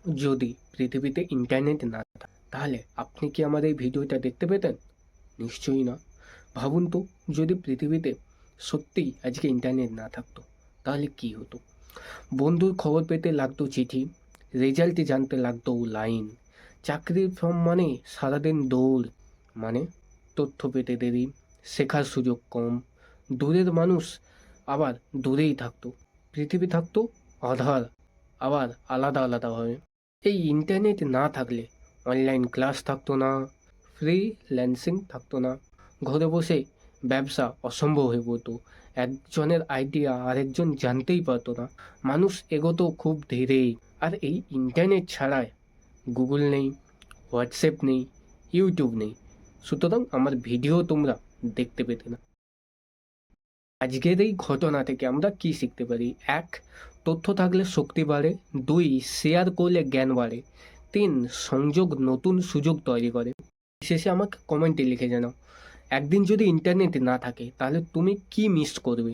যদি পৃথিবীতে ইন্টারনেট না থাকতো তাহলে আপনি কি আমার এই ভিডিওটা দেখতে পেতেন? নিশ্চয়ই না। ভাবুন তো, যদি পৃথিবীতে সত্যিই আজকে ইন্টারনেট না থাকতো তাহলে কি হতো? বন্ধুর খবর পেতে লাগতো চিঠি, রেজাল্ট জানতে লাগতো লাইন, চাকরির ফর্ম মানে সারাদিন দৌড়, মানে তথ্য পেতে দেরি, শেখার সুযোগ কম, দূরের মানুষ আবার দূরেই থাকতো, পৃথিবী থাকতো আধার, আবার আলাদা আলাদাভাবে। এই ইন্টারনেট না থাকলে অনলাইন ক্লাস থাকতো না, ফ্রিল্যান্সিং থাকতো না, ঘরে বসে ব্যবসা অসম্ভব হয়ে পড়তো, একজনের আইডিয়া আরেকজন জানতেই পারতো না, মানুষ এগোতো খুব ধীরেই। আর এই ইন্টারনেট ছাড়াই গুগল নেই, হোয়াটসঅ্যাপ নেই, ইউটিউব নেই, সুতরাং আমার ভিডিও তোমরা দেখতে পেতে না। আজকের এই ঘটনা থেকে আমরা কি শিখতে পারি? এক, তথ্য থাকলে শক্তি বাড়ে। দুই, শেয়ার করলে জ্ঞান বাড়ে। তিন, সংযোগ নতুন সুযোগ তৈরি করে। শেষে আমাকে কমেন্টে লিখে জানাও, একদিন যদি ইন্টারনেট না থাকে তাহলে তুমি কি মিস করবে?